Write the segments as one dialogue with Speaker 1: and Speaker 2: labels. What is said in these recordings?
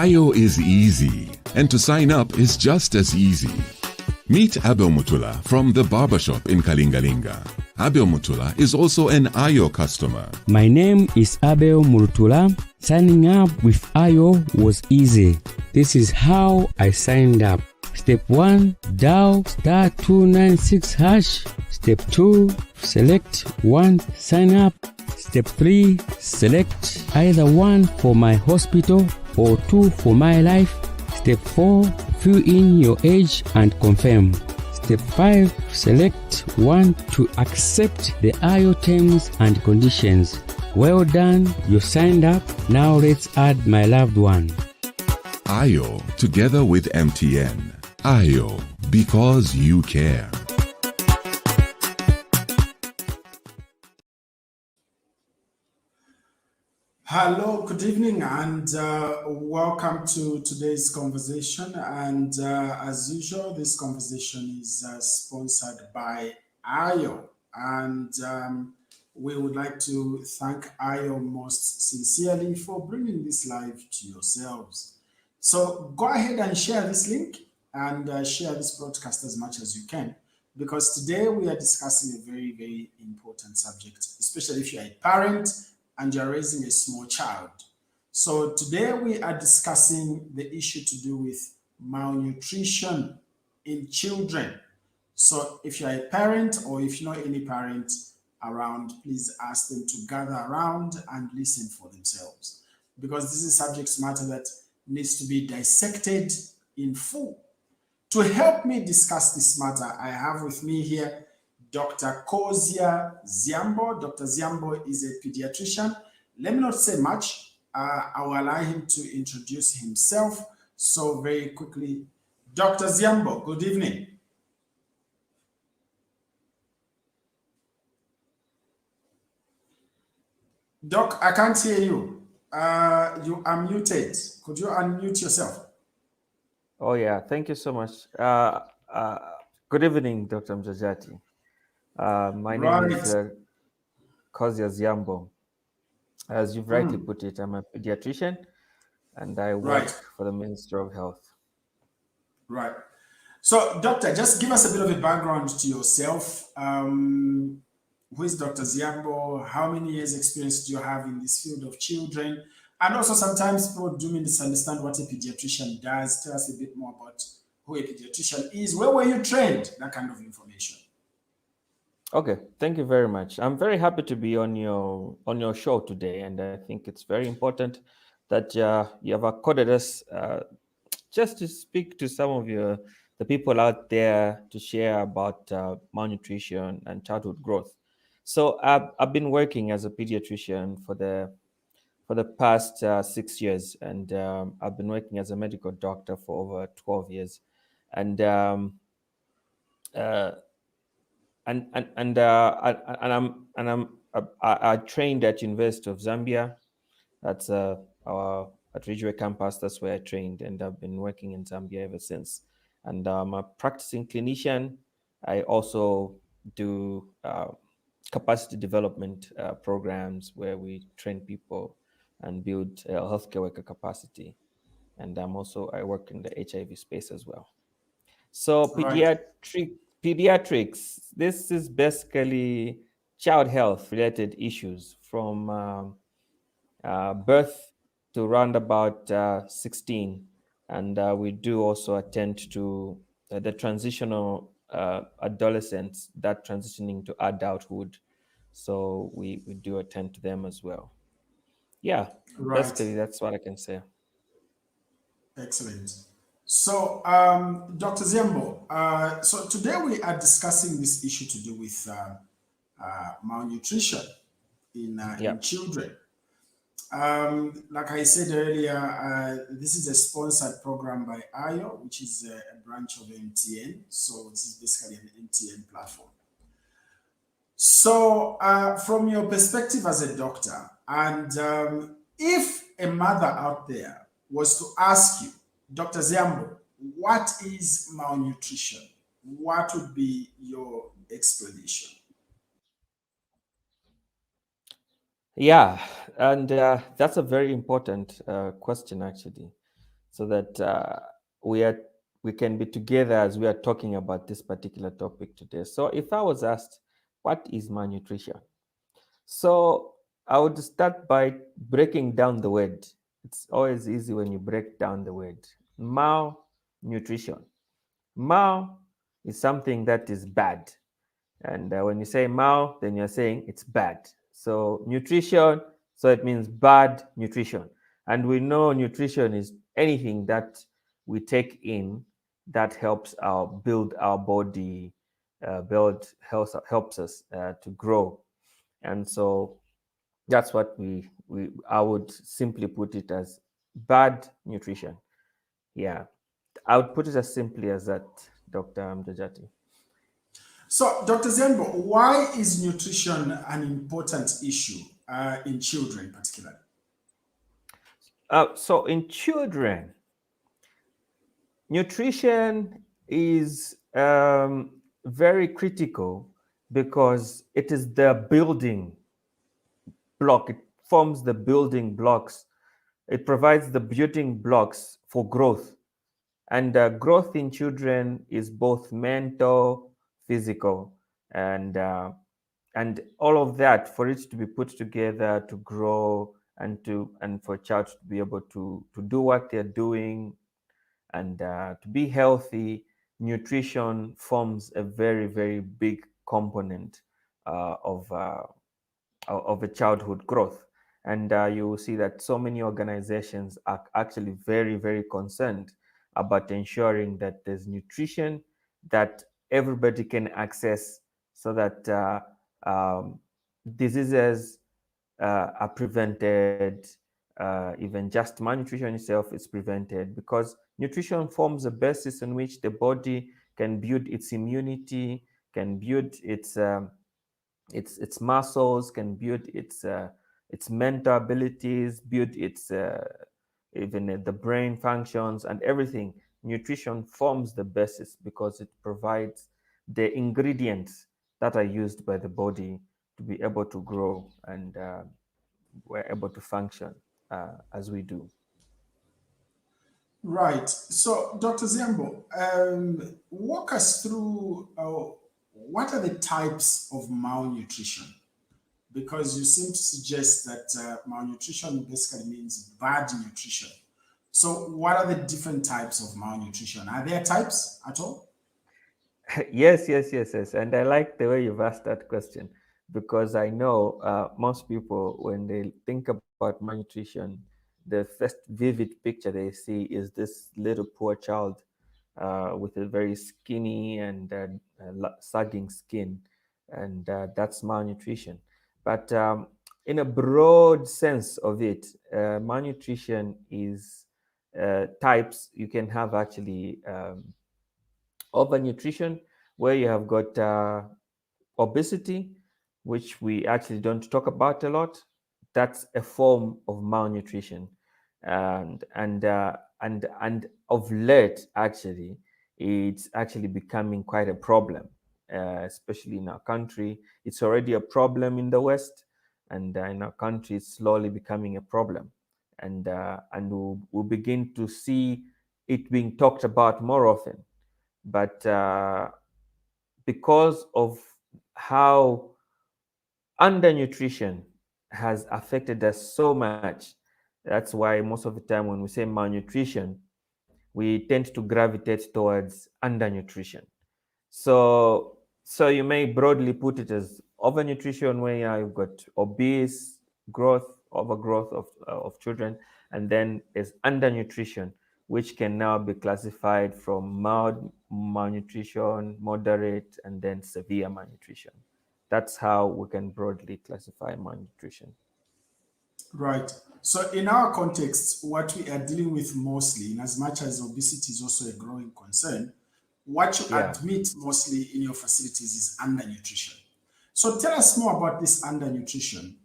Speaker 1: IO is easy, and to sign up is just as easy. Meet Abel Mutula from the barbershop in Kalingalinga. Abel Mutula is also an IO customer.
Speaker 2: My name is Abel Mutula. Signing up with IO was easy. This is how I signed up. Step 1, dial *296#. Step 2, select one sign up. Step 3, select either 1 for my hospital or 2 for my life. Step 4, fill in your age and confirm. Step 5, select 1 to accept the IO terms and conditions. Well done, you signed up. Now let's add my loved one.
Speaker 1: IO together with MTN. IO, because you care.
Speaker 3: Hello, good evening, and welcome to today's conversation. And as usual, this conversation is sponsored by IO. And we would like to thank IO most sincerely for bringing this live to yourselves. So go ahead and share this link and share this broadcast as much as you can, because today we are discussing a very, very important subject, especially if you're a parent and you're raising a small child. So today we are discussing the issue to do with malnutrition in children. So if you're a parent or if you know any parent around, please ask them to gather around and listen for themselves, because this is a subject matter that needs to be dissected in full. To help me discuss this matter, I have with me here Dr. Kozia Ziambo. Dr. Ziambo is a pediatrician. Let me not say much. I will allow him to introduce himself. So very quickly, Dr. Ziambo, good evening. Doc, I can't hear you. You are muted. Could you unmute yourself?
Speaker 4: Oh, yeah. Thank you so much. Good evening, Dr. Mjajati. My name is Kozia Ziambo. As you've rightly put it, I'm a pediatrician and I work for the Ministry of Health.
Speaker 3: Right. So, doctor, just give us a bit of a background to yourself. Who is Dr. Ziambo? How many years experience do you have in this field of children? And also sometimes people do misunderstand what a pediatrician does. Tell us a bit more about who a pediatrician is. Where were you trained? That kind of information.
Speaker 4: Okay, thank you very much. I'm very happy to be on your show today, and I think it's very important that you have accorded us just to speak to some of the people out there to share about malnutrition and childhood growth. So I've been working as a pediatrician for the past 6 years, and I've been working as a medical doctor for over 12 years, and I trained at University of Zambia. That's at Ridgeway campus. That's where I trained, and I've been working in Zambia ever since. And I'm a practicing clinician. I also do capacity development programs where we train people and build healthcare worker capacity. And I work in the HIV space as well. So pediatrics, this is basically child health related issues from birth to around about 16. And we do also attend to the transitional adolescents that transitioning to adulthood. So we do attend to them as well. Yeah, basically that's what I can say.
Speaker 3: Excellent. So, Dr. Ziambo, so today we are discussing this issue to do with malnutrition in children. Like I said earlier, this is a sponsored program by IO, which is a branch of MTN. So this is basically an MTN platform. So from your perspective as a doctor, and if a mother out there was to ask you, Dr. Ziambo, what is malnutrition? What would be your explanation?
Speaker 4: Yeah, and that's a very important question, actually. so that we can be together as we are talking about this particular topic today. So if I was asked, what is malnutrition? So I would start by breaking down the word. It's always easy when you break down the word. Malnutrition. Mal is something that is bad. And when you say mal, then you're saying it's bad. So nutrition, so it means bad nutrition. And we know nutrition is anything that we take in that helps build our body, helps us to grow. And so that's what I would simply put it as bad nutrition. Yeah, I would put it as simply as that, Dr. Mjajati.
Speaker 3: So, Dr. Zembo, why is nutrition an important issue in children, particularly?
Speaker 4: So in children, nutrition is very critical because it is the building block. It forms the building blocks. It provides the building blocks for growth. And growth in children is both mental, physical, and all of that, for it to be put together to grow and for a child to be able to do what they're doing and to be healthy. Nutrition forms a very, very big component uh, of uh, of a childhood growth. And you will see that so many organizations are actually very, very concerned about ensuring that there's nutrition that everybody can access, so that diseases are prevented. Even just malnutrition itself is prevented, because nutrition forms a basis on which the body can build its immunity, can build its muscles, can build its mental abilities, build its even the brain functions and everything. Nutrition forms the basis because it provides the ingredients that are used by the body to be able to grow and we're able to function as we do.
Speaker 3: Right. So, Dr. Zembo, walk us through what are the types of malnutrition? Because you seem to suggest that malnutrition basically means bad nutrition. So, what are the different types of malnutrition? Are there types at all?
Speaker 4: Yes. And I like the way you've asked that question, because I know most people, when they think about malnutrition, the first vivid picture they see is this little poor child with a very skinny and sagging skin, and that's malnutrition. But in a broad sense of it, malnutrition is types. You can have actually overnutrition, where you have got obesity, which we actually don't talk about a lot. That's a form of malnutrition, and of late, actually, it's actually becoming quite a problem, especially in our country. It's already a problem in the West, and in our country, it's slowly becoming a problem, and we'll begin to see it being talked about more often. But because of how undernutrition has affected us so much, that's why most of the time when we say malnutrition, we tend to gravitate towards undernutrition. So you may broadly put it as overnutrition, where you've got obese growth, overgrowth of children, and then there's undernutrition, which can now be classified from mild malnutrition, moderate, and then severe malnutrition. That's how we can broadly classify malnutrition.
Speaker 3: Right. So, in our context, what we are dealing with mostly, in as much as obesity is also a growing concern, what you
Speaker 4: Yeah.
Speaker 3: admit mostly in your facilities is undernutrition. So, tell us more about this undernutrition.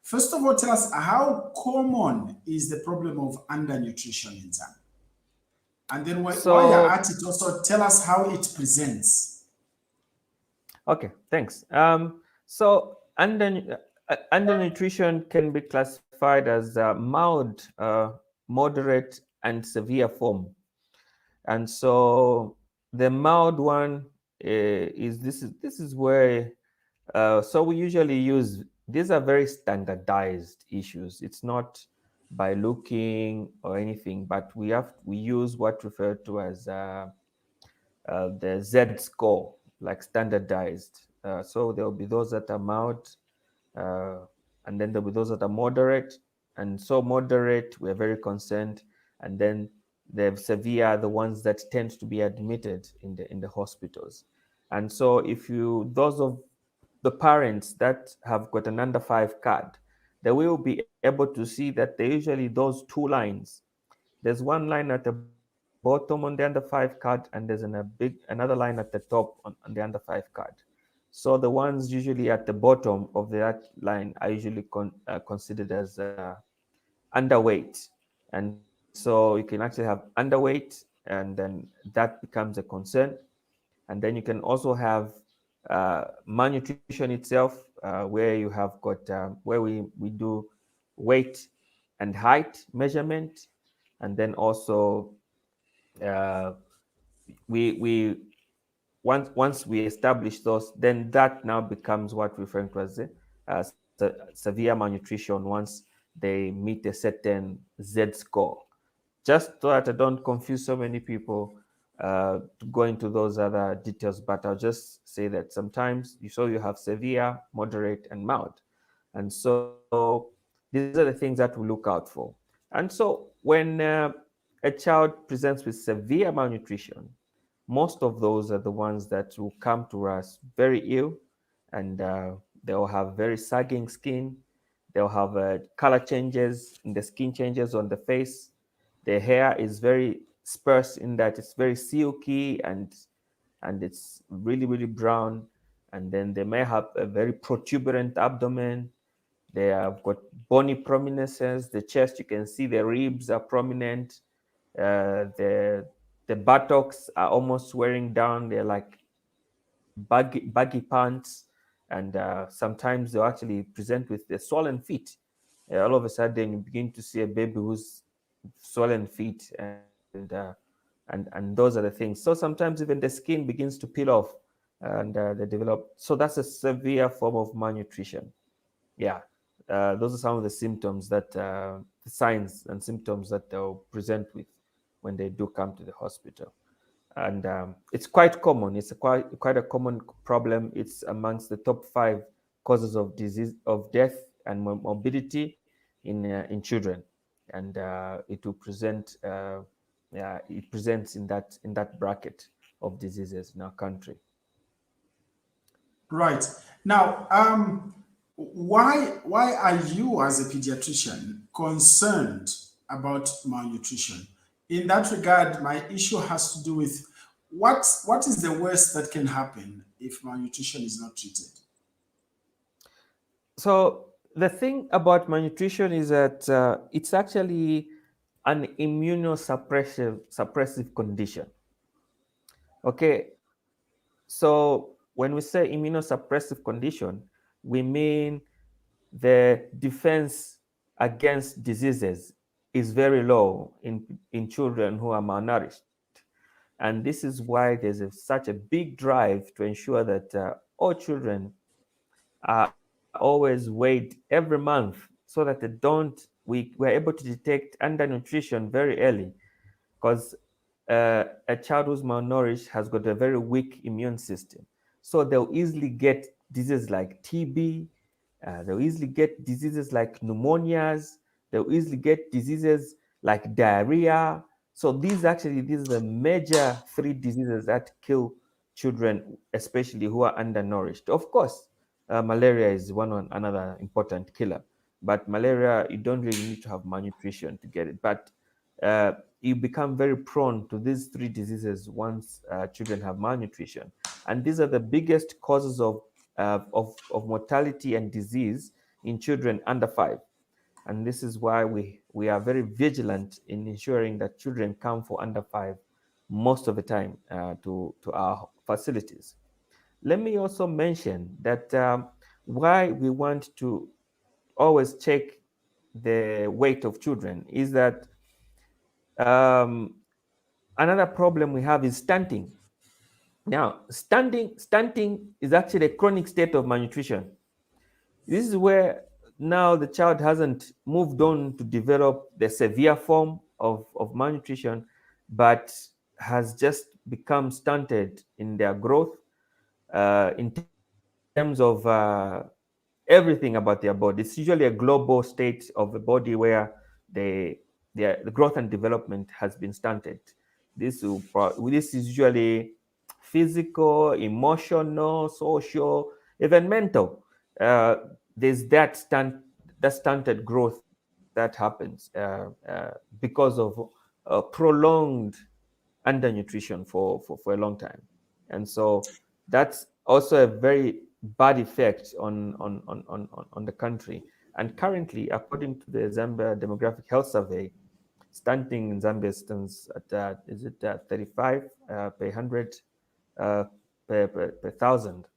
Speaker 3: First of all, tell us how common is the problem of undernutrition in Zambia? And then, while you're
Speaker 4: So
Speaker 3: at it, also tell us how it presents.
Speaker 4: okay, thanks. Undernutrition can be classified as mild, moderate, and severe form. And so the mild one is where so we usually use, these are very standardized issues. It's not by looking or anything, but we use what referred to as the Z score, like standardized. So there will be those that are mild, uh, and then there'll be those that are moderate. And so moderate, we're very concerned. And then the severe, the ones that tend to be admitted in the hospitals. And so if you, those of the parents that have got an under 5 card, they will be able to see that they usually those two lines. There's one line at the bottom on the under 5 card, and there's another line at the top on the under 5 card. So the ones usually at the bottom of that line are usually considered as underweight. And so you can actually have underweight, and then that becomes a concern. And then you can also have malnutrition itself, where you have got where we do weight and height measurement, and then also uh, we once we establish those, then that now becomes what we're referring to as severe malnutrition once they meet a certain Z score. Just so that I don't confuse so many people to go into those other details, but I'll just say that sometimes you have severe, moderate, and mild. And so these are the things that we look out for. And so when a child presents with severe malnutrition, most of those are the ones that will come to us very ill, and they'll have very sagging skin. They'll have color changes in the skin, changes on the face. Their hair is very sparse in that it's very silky, and it's really, really brown. And then they may have a very protuberant abdomen. They have got bony prominences. The chest, you can see the ribs are prominent. The buttocks are almost wearing down. They're like baggy pants, and sometimes they'll actually present with the swollen feet. All of a sudden, you begin to see a baby who's swollen feet, and those are the things. So sometimes even the skin begins to peel off, and they develop. So that's a severe form of malnutrition. Yeah, those are some of the symptoms that the signs and symptoms that they'll present with when they do come to the hospital. And it's quite common. It's quite a common problem. It's amongst the top 5 causes of disease, of death and morbidity in children, and it will present. It presents in that bracket of diseases in our country.
Speaker 3: Right. Now, why are you as a pediatrician concerned about malnutrition? In that regard, my issue has to do with what is the worst that can happen if malnutrition is not treated?
Speaker 4: So the thing about malnutrition is that it's actually an immunosuppressive condition. Okay, so when we say immunosuppressive condition, we mean the defense against diseases is very low in children who are malnourished. And this is why there's such a big drive to ensure that all children are always weighed every month, so that they don't, we're able to detect undernutrition very early, because a child who's malnourished has got a very weak immune system. So they'll easily get diseases like TB, they'll easily get diseases like pneumonias, they'll easily get diseases like diarrhea. So these are the major 3 diseases that kill children, especially who are undernourished. Of course, malaria is another important killer, but malaria, you don't really need to have malnutrition to get it. But you become very prone to these 3 diseases once children have malnutrition, and these are the biggest causes of mortality and disease in children under 5. And this is why we are very vigilant in ensuring that children come for under 5 most of the time to our facilities. Let me also mention that why we want to always check the weight of children is that Another problem we have is stunting. Now, stunting is actually a chronic state of malnutrition. This is where now the child hasn't moved on to develop the severe form of malnutrition, but has just become stunted in their growth, in terms of everything about their body. It's usually a global state of the body where the growth and development has been stunted. This is usually physical, emotional, social, even mental. Uh, there's that stunted growth that happens because of prolonged undernutrition for a long time. And so that's also a very bad effect on the country. And currently, according to the Zambia Demographic Health Survey, stunting in Zambia stands at, is it 35 per 100 per thousand?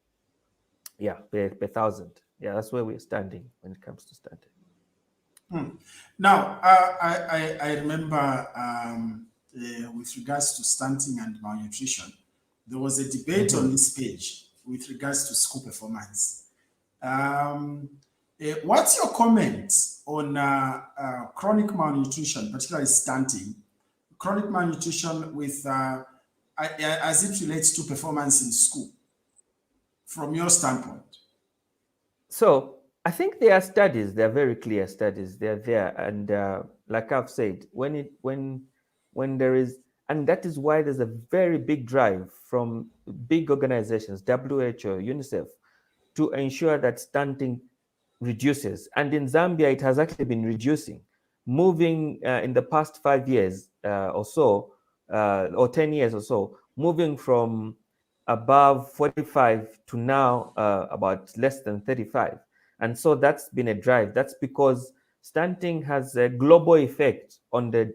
Speaker 4: Yeah, per thousand. Yeah, that's where we're standing when it comes to stunting.
Speaker 3: Now, I remember with regards to stunting and malnutrition, there was a debate on this page with regards to school performance. What's your comment on chronic malnutrition, particularly stunting, chronic malnutrition with as it relates to performance in school, from your standpoint?
Speaker 4: So I think there are studies. There are very clear studies. They're there, and like I've said, when there is, and that is why there's a very big drive from big organizations, WHO, UNICEF, to ensure that stunting reduces. And in Zambia, it has actually been reducing, moving in the past 5 years or so, or 10 years or so, moving from above 45 to now about less than 35. And so that's been a drive. That's because stunting has a global effect on the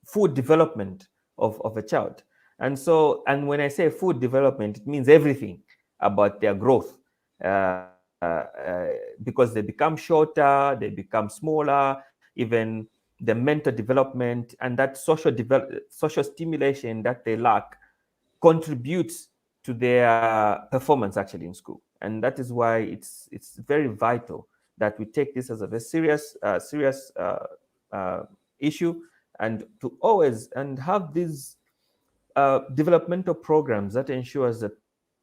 Speaker 4: food development of a child. And so, and when I say food development, it means everything about their growth. Because they become shorter, they become smaller, even the mental development and that social stimulation that they lack contributes to their performance actually in school. And that is why it's very vital that we take this as a very serious issue, and to always and have these developmental programs that ensures that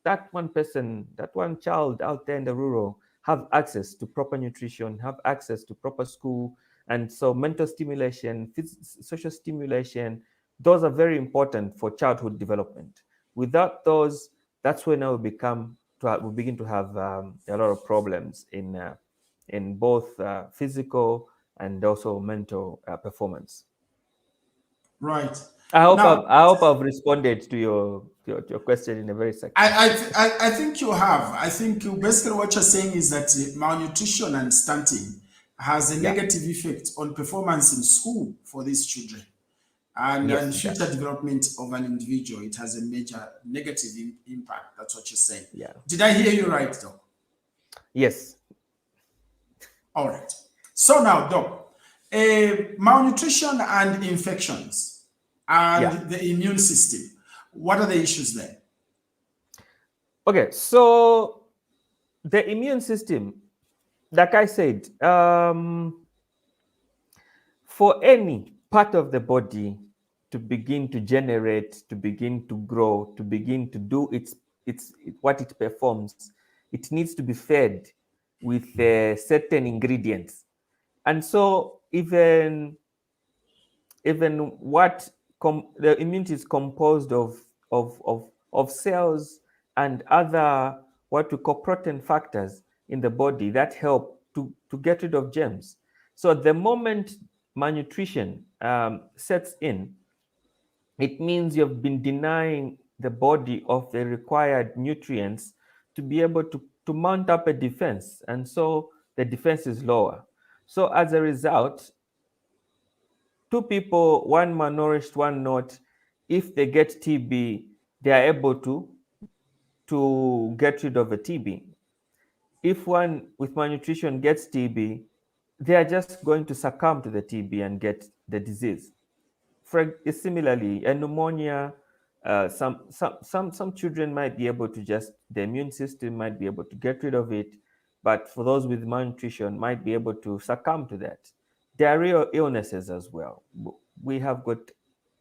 Speaker 4: that one person, that one child out there in the rural have access to proper nutrition, have access to proper school. And so mental stimulation, social stimulation, those are very important for childhood development. Without those, that's when we begin to have a lot of problems in both physical and also mental performance.
Speaker 3: Right.
Speaker 4: I hope
Speaker 3: Now,
Speaker 4: I've responded to your question in a very second.
Speaker 3: I think you have. I think basically what you're saying is that malnutrition and stunting has a negative effect on performance in school for these children. And future development of an individual, it has a major negative impact. That's what you're saying.
Speaker 4: Yeah.
Speaker 3: Did I hear you right, Doc?
Speaker 4: Yes.
Speaker 3: All right. So now, Doc, malnutrition and infections and the immune system, what are the issues there?
Speaker 4: Okay, so the immune system, like I said, for any part of the body to begin to generate, to begin to grow, to begin to do what it performs, it needs to be fed with certain ingredients. And so even what the immunity is composed of cells and other what we call protein factors in the body that help to get rid of germs. So the moment malnutrition sets in, it means you've been denying the body of the required nutrients to be able to mount up a defense. And so the defense is lower. So as a result, two people, one malnourished, one not, if they get TB, they are able to get rid of a TB. If one with malnutrition gets TB, they are just going to succumb to the TB and get the disease. similarly, a pneumonia, some children might be able to just, the immune system might be able to get rid of it, but for those with malnutrition might be able to succumb to that. Diarrheal illnesses as well. We have got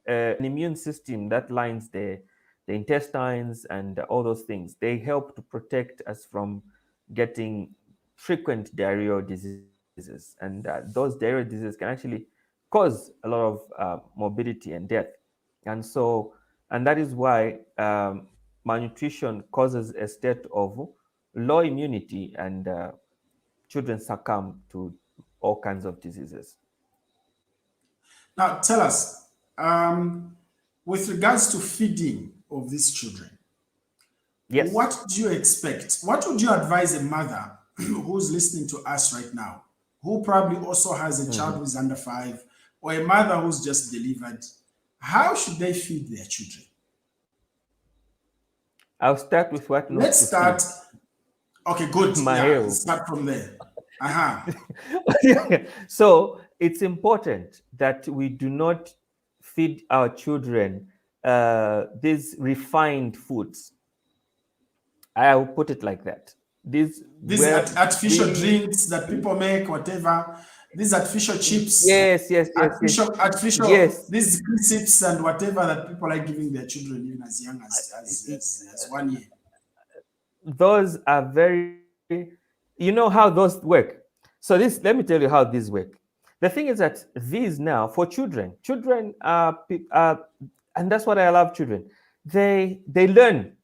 Speaker 4: an immune system that lines the intestines and all those things. They help to protect us from getting frequent diarrheal diseases, and those diarrheal diseases can actually cause a lot of morbidity and death. And that is why malnutrition causes a state of low immunity, and children succumb to all kinds of diseases.
Speaker 3: Now, tell us, with regards to feeding of these children,
Speaker 4: Yes.
Speaker 3: what do you expect? What would you advise a mother who's listening to us right now, who probably also has a child who's under 5, or a mother who's just delivered? How should they feed their children?
Speaker 4: I'll start with what not
Speaker 3: Let's
Speaker 4: to
Speaker 3: start.
Speaker 4: feed.
Speaker 3: Okay, good.
Speaker 4: My
Speaker 3: Yeah,
Speaker 4: hell.
Speaker 3: start from there. Uh-huh.
Speaker 4: So it's important that we do not feed our children these refined foods. I will put it like that.
Speaker 3: These artificial drinks that people make, whatever. These artificial chips.
Speaker 4: Yes.
Speaker 3: Artificial.
Speaker 4: Yes.
Speaker 3: These crisps and whatever that people are giving their children even as young as 1 year.
Speaker 4: Those are very, you know how those work. So let me tell you how these work. The thing is that these now, for children are, and that's what I love children. They learn,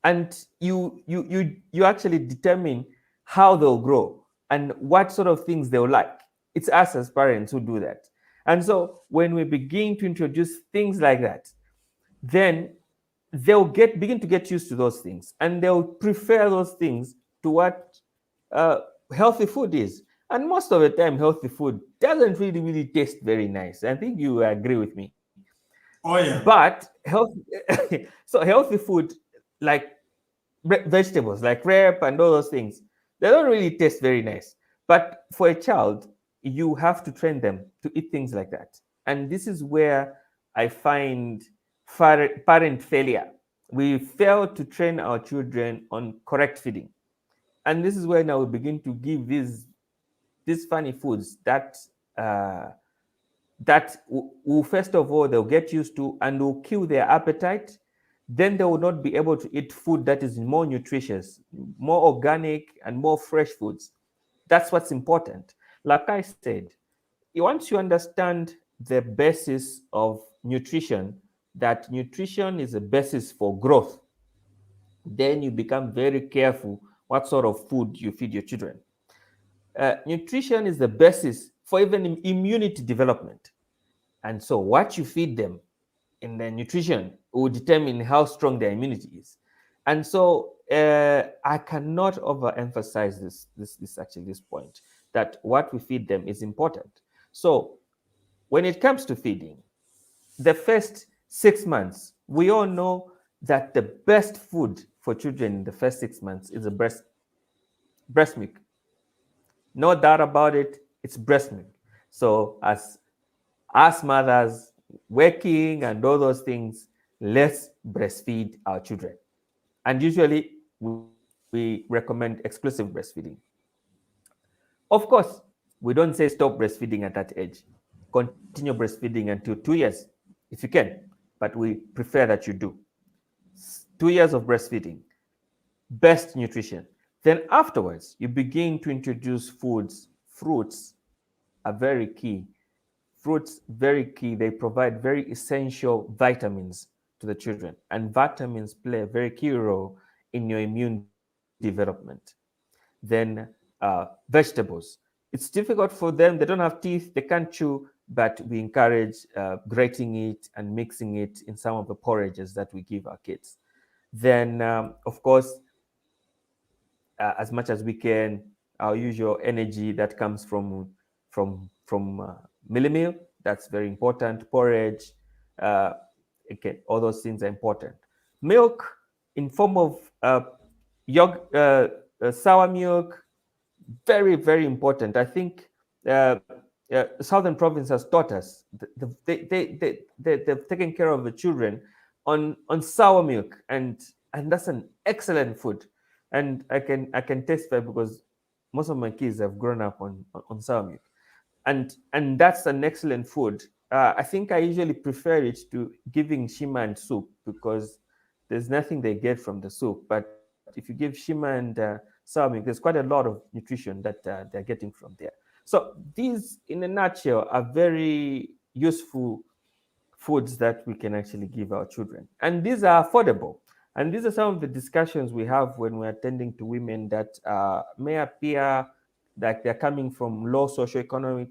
Speaker 4: and you actually determine how they'll grow and what sort of things they'll like. It's us as parents who do that. And so when we begin to introduce things like that, then they'll begin to get used to those things, and they'll prefer those things to what healthy food is. And most of the time, healthy food doesn't really taste very nice. I think you agree with me.
Speaker 3: Oh yeah.
Speaker 4: But healthy food, like vegetables, like rape and all those things, they don't really taste very nice. But for a child, you have to train them to eat things like that. And this is where I find parent failure. We fail to train our children on correct feeding. And this is where now we begin to give these funny foods that will, first of all, they'll get used to and will kill their appetite. Then they will not be able to eat food that is more nutritious, more organic, and more fresh foods. That's what's important. Like I said, once you understand the basis of nutrition, that nutrition is a basis for growth, then you become very careful what sort of food you feed your children. Nutrition is the basis for even immunity development. And so what you feed them in the nutrition will determine how strong their immunity is. And so I cannot overemphasize this point, that what we feed them is important. So when it comes to feeding, the first 6 months, we all know that the best food for children in the first 6 months is a breast milk. No doubt about it, it's breast milk. So as mothers working and all those things, let's breastfeed our children. And usually we recommend exclusive breastfeeding. Of course, we don't say stop breastfeeding at that age. Continue breastfeeding until 2 years, if you can, but we prefer that you do. 2 years of breastfeeding, best nutrition. Then afterwards, you begin to introduce foods. Fruits are very key. Fruits, very key. They provide very essential vitamins to the children. And vitamins play a very key role in your immune development. Then vegetables. It's difficult for them. They don't have teeth. They can't chew. But we encourage grating it and mixing it in some of the porridges that we give our kids. Then, of course, as much as we can, our usual energy that comes from millie meal, that's very important. Porridge, okay, all those things are important. Milk in form of sour milk, very, very important. I think Southern Province has taught us. They've taken care of the children on sour milk, and that's an excellent food. And I can testify because most of my kids have grown up on sour milk, and that's an excellent food. I think I usually prefer it to giving shima and soup because there's nothing they get from the soup. But if you give shima and sour milk, there's quite a lot of nutrition that they're getting from there. So these, in a nutshell, are very useful foods that we can actually give our children. And these are affordable. And these are some of the discussions we have when we're attending to women that may appear like they're coming from low socioeconomic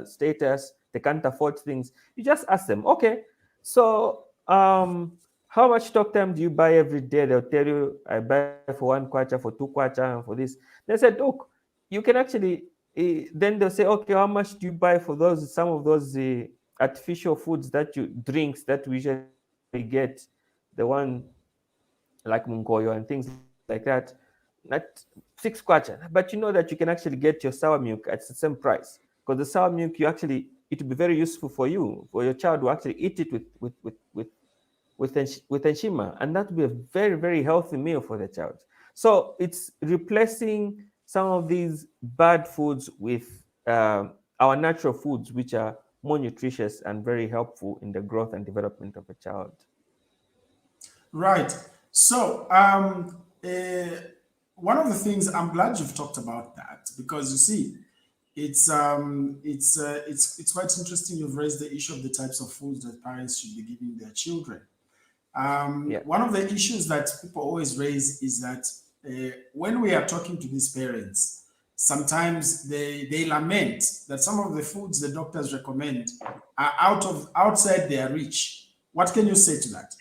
Speaker 4: status, they can't afford things. You just ask them, okay, so how much talk time do you buy every day? They'll tell you, I buy for 1 kwacha, for 2 kwacha, and for this. They said, look, you can actually, then they'll say, okay, how much do you buy for those, some of those artificial foods drinks that we usually get, the one like mungoyo and things like that, not 6 kwacha. But you know that you can actually get your sour milk at the same price, because the sour milk, it will be very useful for you, for your child to actually eat it with enshima, and that will be a very, very healthy meal for the child. So it's replacing some of these bad foods with our natural foods, which are more nutritious and very helpful in the growth and development of a child.
Speaker 3: Right. So one of the things, I'm glad you've talked about that, because you see, it's quite interesting. You've raised the issue of the types of foods that parents should be giving their children. One of the issues that people always raise is that when we are talking to these parents, sometimes they lament that some of the foods the doctors recommend are outside their reach. What can you say to that?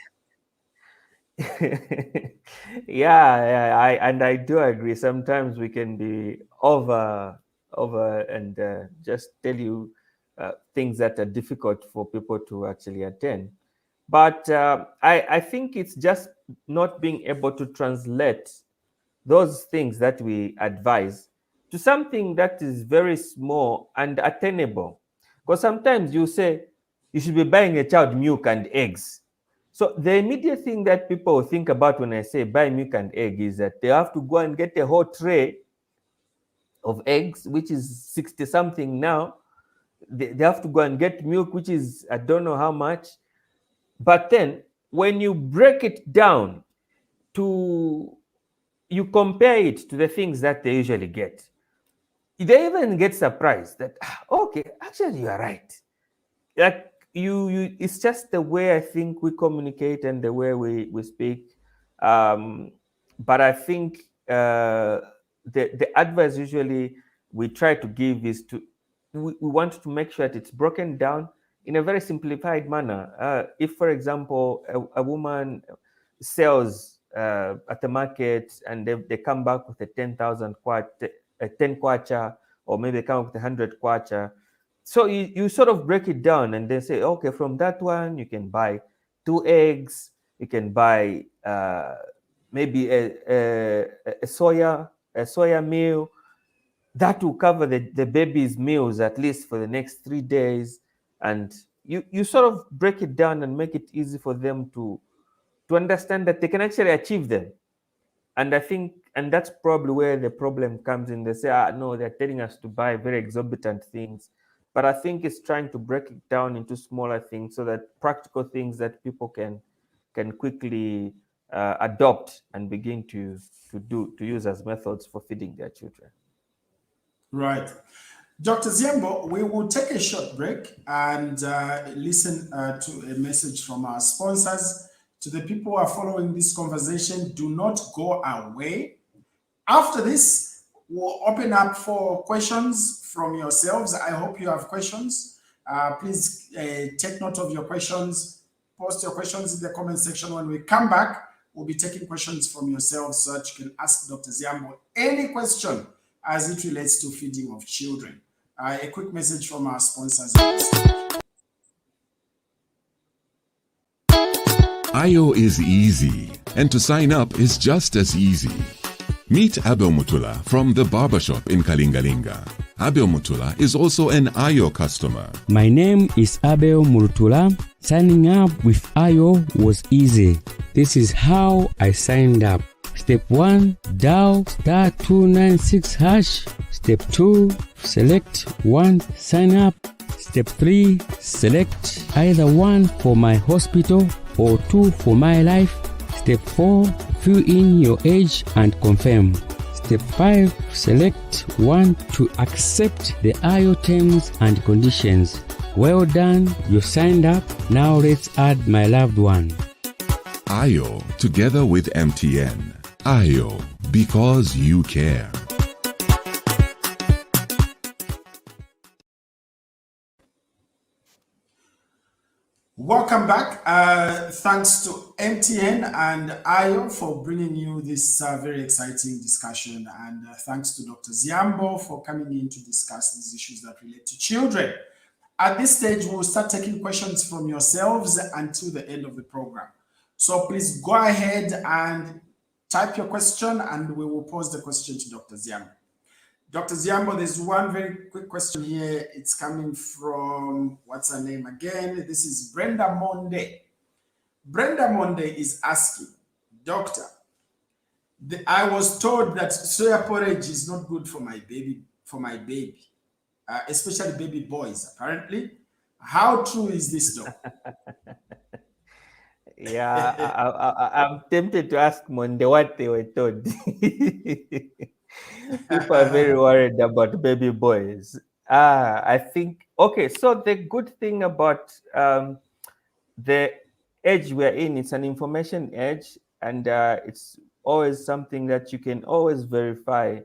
Speaker 4: I do agree. Sometimes we can be over and just tell you things that are difficult for people to actually attend. But I think it's just not being able to translate those things that we advise to something that is very small and attainable. Because sometimes you say you should be buying a child milk and eggs. So the immediate thing that people think about when I say buy milk and egg is that they have to go and get a whole tray of eggs, which is 60 something now. They have to go and get milk, which is I don't know how much. But then when you break it down you compare it to the things that they usually get, they even get surprised that, okay, actually you are right. Like it's just the way I think we communicate and the way we speak. But I think the advice usually we try to give is we want to make sure that it's broken down in a very simplified manner. If, for example, a woman sells at the market and they come back with a 10,000 kwacha, a 10 kwacha, or maybe they come up with 100 kwacha. So you sort of break it down and they say, okay, from that one, you can buy 2 eggs, you can buy maybe a soya meal. That will cover the baby's meals at least for the next 3 days. And you sort of break it down and make it easy for them to understand that they can actually achieve them. And I think, and that's probably where the problem comes in. They say, no, they're telling us to buy very exorbitant things. But I think it's trying to break it down into smaller things so that practical things that people can quickly adopt and begin to use as methods for feeding their children.
Speaker 3: Right. Dr. Ziembo, we will take a short break and listen to a message from our sponsors. To the people who are following this conversation, do not go away. After this, we'll open up for questions from yourselves. I hope you have questions. Please take note of your questions. Post your questions in the comment section. When we come back, we'll be taking questions from yourselves so that you can ask Dr. Ziembo any question as it relates to feeding of children. A quick message from our sponsors.
Speaker 1: IO is easy, and to sign up is just as easy. Meet Abel Mutula from the barbershop in Kalingalinga. Abel Mutula is also an Ayo customer.
Speaker 2: My name is Abel Murtula. Signing up with Ayo was easy. This is how I signed up. Step 1, dial *296#. Step 2, select one, sign up. Step 3, select either one for my hospital or 2 for my life. Step 4, fill in your age and confirm. Step 5, select 1 to accept the Ayo terms and conditions. Well done, you signed up. Now let's add my loved one.
Speaker 1: Ayo together with MTN. Ayo, because you care.
Speaker 3: Welcome back. Thanks to MTN and Ayo for bringing you this very exciting discussion. And thanks to Dr. Ziambo for coming in to discuss these issues that relate to children. At this stage, we'll start taking questions from yourselves until the end of the program. So please go ahead and type your question and we will pose the question to Dr. Ziambo. Dr. Ziambo, there's one very quick question here. It's coming from, what's her name again? This is Brenda Monde. Brenda Monde is asking, Doctor, I was told that soya porridge is not good for my baby, especially baby boys, apparently. How true is this, Doc?
Speaker 4: Yeah, I'm tempted to ask Monde what they were told. People are very worried about baby boys. I think, okay, so the good thing about the age we're in, it's an information age, and it's always something that you can always verify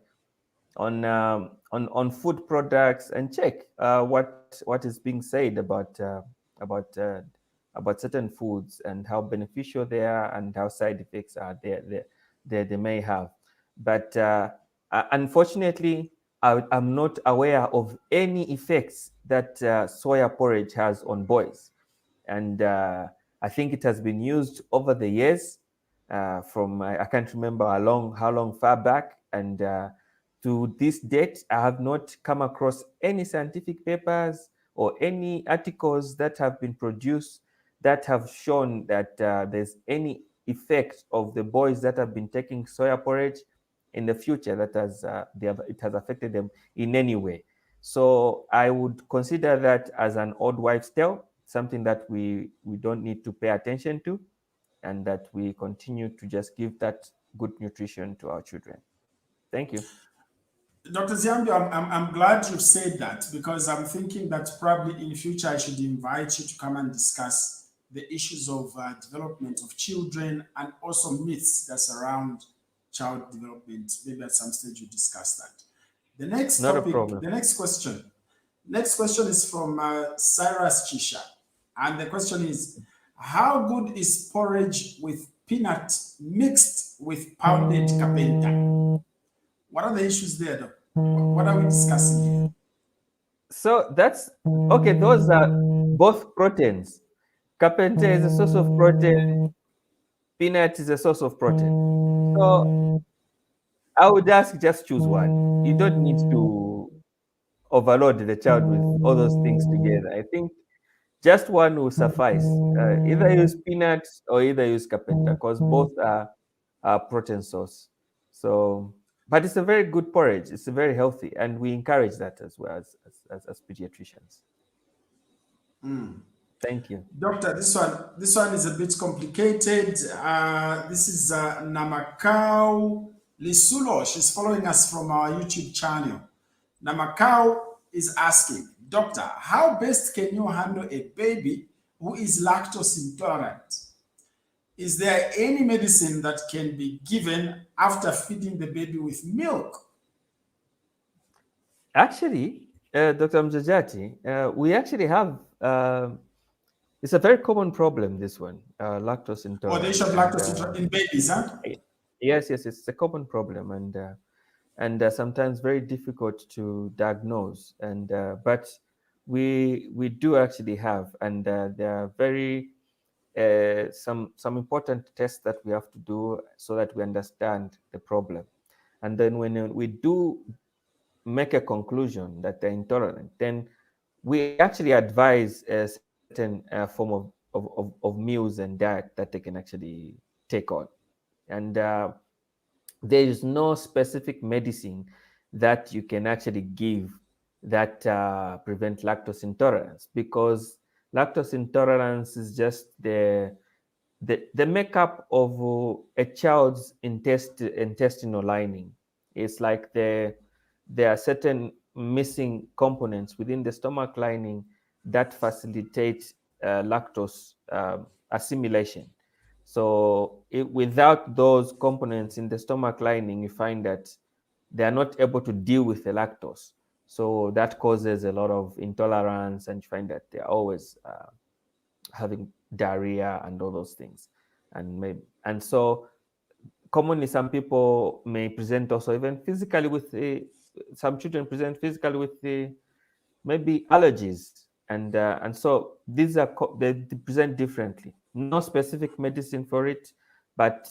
Speaker 4: on food products and check what is being said about certain foods and how beneficial they are and how side effects are they may have. But unfortunately, I'm not aware of any effects that soya porridge has on boys. And I think it has been used over the years from, I can't remember how long far back. And to this date, I have not come across any scientific papers or any articles that have been produced that have shown that there's any effect of the boys that have been taking soya porridge in the future that it has affected them in any way. So I would consider that as an old wives' tale, something that we don't need to pay attention to, and that we continue to just give that good nutrition to our children. Thank you.
Speaker 3: Dr. Ziambi, I'm glad you've said that, because I'm thinking that probably in future I should invite you to come and discuss the issues of development of children and also myths that surround child development. Maybe at some stage you discuss that. The next
Speaker 4: Not
Speaker 3: topic,
Speaker 4: a problem.
Speaker 3: the next question is from Cyrus Chisha. And the question is, how good is porridge with peanut mixed with pounded carpenter? What are the issues there, though? What are we discussing here?
Speaker 4: So that's okay. Those are both proteins. Carpenter is a source of protein. Peanut is a source of protein. So I would ask, just choose one. You don't need to overload the child with all those things together. I think just one will suffice. Either use peanuts or either use carpenter, because both are protein source. So, but it's a very good porridge. It's very healthy, and we encourage that as well as pediatricians. Thank you,
Speaker 3: Doctor. This one is a bit complicated. This is Namakau Lisulo. She's following us from our YouTube channel. Namakau is asking, Doctor, how best can you handle a baby who is lactose intolerant? Is there any medicine that can be given after feeding the baby with milk?
Speaker 4: Actually, Dr. Mjajati, we actually have, it's a very common problem, this one, lactose intolerance.
Speaker 3: Or the issue of lactose intolerance in babies, huh?
Speaker 4: Yes, it's a common problem, and sometimes very difficult to diagnose. And but we do actually have, and there are very some important tests that we have to do so that we understand the problem. And then when we do make a conclusion that they're intolerant, then we actually advise a certain form of meals and diet that they can actually take on. And there is no specific medicine that you can actually give that prevent lactose intolerance, because lactose intolerance is just the makeup of a child's intestinal lining. It's like there are certain missing components within the stomach lining that facilitate lactose assimilation. So without those components in the stomach lining, you find that they are not able to deal with the lactose. So that causes a lot of intolerance, and you find that they are always having diarrhea and all those things. And so commonly some people may present also even physically with some children present physically with maybe allergies, and so these are they present differently. No specific medicine for it, but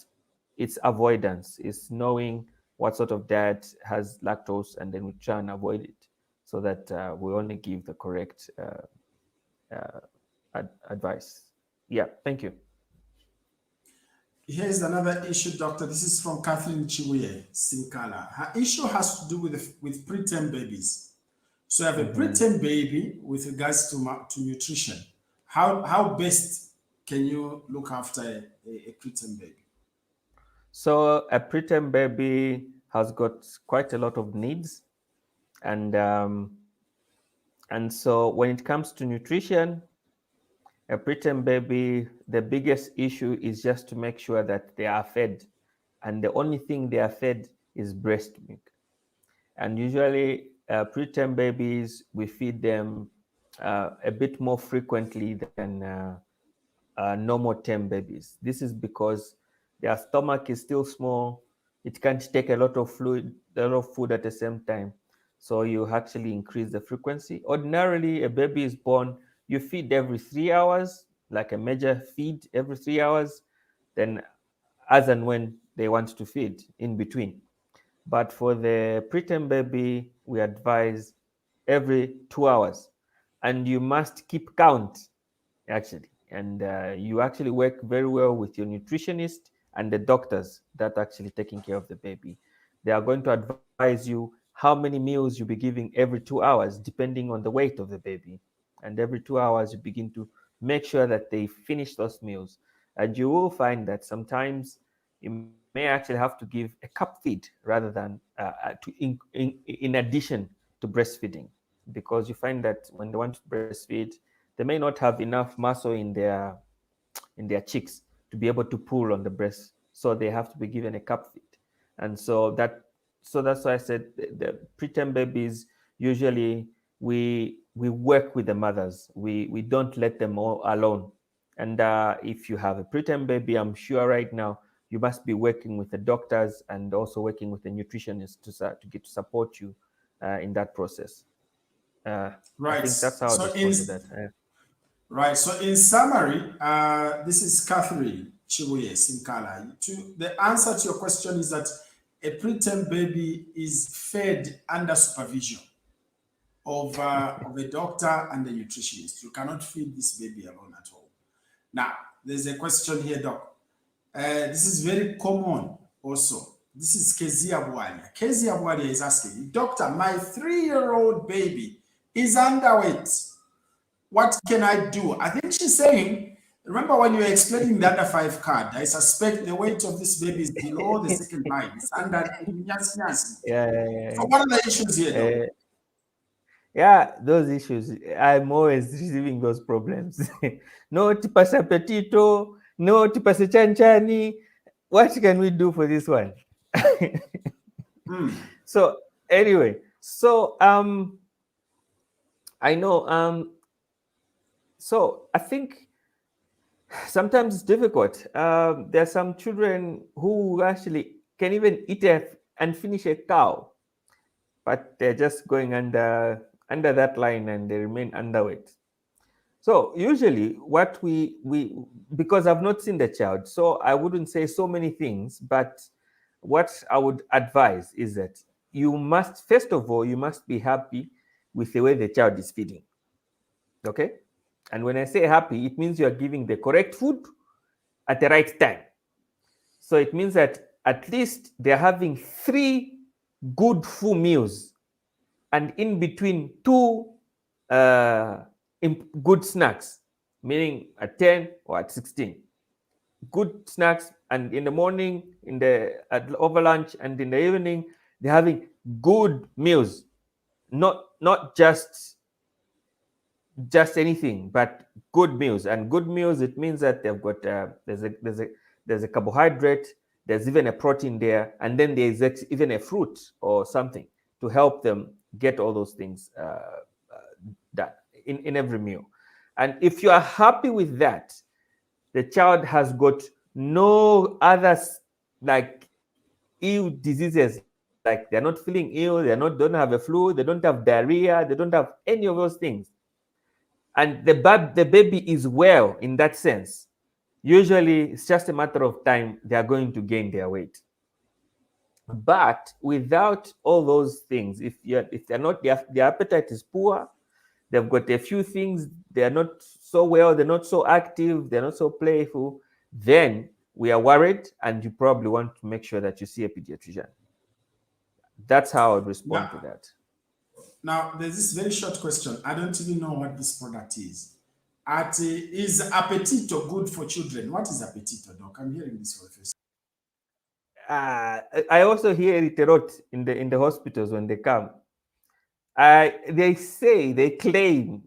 Speaker 4: it's avoidance. It's knowing what sort of diet has lactose, and then we try and avoid it, so that we only give the correct advice. Yeah, thank you.
Speaker 3: Here's another issue, doctor. This is from Kathleen Chibuye Sinkala. Her issue has to do with preterm babies. So I have a preterm baby with regards to nutrition. How best can you look after a preterm baby?
Speaker 4: So a preterm baby has got quite a lot of needs, and so when it comes to nutrition, a preterm baby, the biggest issue is just to make sure that they are fed, and the only thing they are fed is breast milk. And usually preterm babies, we feed them a bit more frequently than normal term babies. This is because their stomach is still small. It can't take a lot of food at the same time. So you actually increase the frequency. Ordinarily, a baby is born, you feed every 3 hours, like a major feed every 3 hours, then as and when they want to feed in between. But for the preterm baby, we advise every 2 hours. And you must keep count, actually. And you actually work very well with your nutritionist and the doctors that are actually taking care of the baby. They are going to advise you how many meals you'll be giving every 2 hours, depending on the weight of the baby. And every 2 hours, you begin to make sure that they finish those meals. And you will find that sometimes you may actually have to give a cup feed rather than in addition to breastfeeding, because you find that when they want to breastfeed, they may not have enough muscle in their cheeks to be able to pull on the breast, so they have to be given a cup feed. And so that's why I said the preterm babies, usually we work with the mothers. We don't let them all alone. And if you have a preterm baby, I'm sure right now you must be working with the doctors and also working with the nutritionist to get to support you in that process.
Speaker 3: Right.
Speaker 4: I think that's how I respond to that.
Speaker 3: Right. So in summary, this is Catherine Chibuye Sinkala. The answer to your question is that a preterm baby is fed under supervision of a doctor and a nutritionist. You cannot feed this baby alone at all. Now, there's a question here, Doc. This is very common also. This is Kezia Bwalia. Kezia Bwalia is asking, Doctor, my 3-year-old baby is underweight. What can I do? I think she's saying, remember when you were explaining the under 5 card, I suspect the weight of this baby is below the second line. It's under.
Speaker 4: Yeah.
Speaker 3: So what are the issues here, Doc?
Speaker 4: Yeah, those issues. I'm always receiving those problems. No tipasa appetito, no tipasa chanchani. What can we do for this one? So anyway, so I know so I think sometimes it's difficult. There are some children who actually can even eat and finish a cow, but they're just going under that line and they remain underweight. So usually what we because I've not seen the child, so I wouldn't say so many things, but what I would advise is that you must, first of all, you must be happy with the way the child is feeding. Okay? And when I say happy, it means you are giving the correct food at the right time. So it means that at least they're having 3 good full meals, and in between 2 good snacks, meaning at 10 or at 16. Good snacks, and in the morning, over lunch, and in the evening, they're having good meals, not just anything, but good meals. And good meals, it means that they've got there's a carbohydrate, there's even a protein there, and then there's even a fruit or something to help them get all those things done in every meal. And if you are happy with that, the child has got no other like ill diseases, like they're not feeling ill, don't have a flu, they don't have diarrhea, they don't have any of those things, and the baby is well in that sense, usually it's just a matter of time they are going to gain their weight. But without all those things, if they're not, their appetite is poor, they've got a few things, they're not so well, they're not so active, they're not so playful, then we are worried, and you probably want to make sure that you see a pediatrician. That's how I would respond to that.
Speaker 3: Now, there's this very short question. I don't even know what this product is. Is Appetito good for children? What is Appetito, Doc? I'm hearing this for the first time.
Speaker 4: I also hear it a lot in the hospitals when they come. They claim,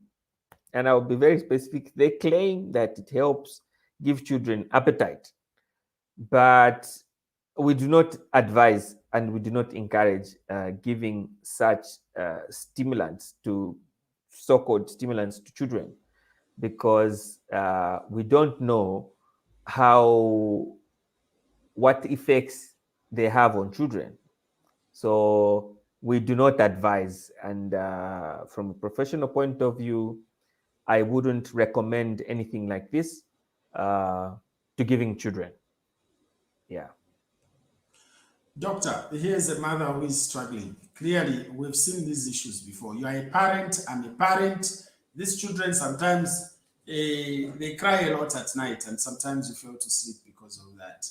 Speaker 4: and I'll be very specific, they claim that it helps give children appetite, but we do not advise and we do not encourage giving such stimulants to so-called stimulants to children, because we don't know what effects they have on children. So we do not advise, and from a professional point of view, I wouldn't recommend anything like this to giving children. Yeah.
Speaker 3: Doctor, here's a mother who is struggling. Clearly, we've seen these issues before. You are a parent, I'm a parent. These children sometimes they cry a lot at night, and sometimes you fail to sleep because of that.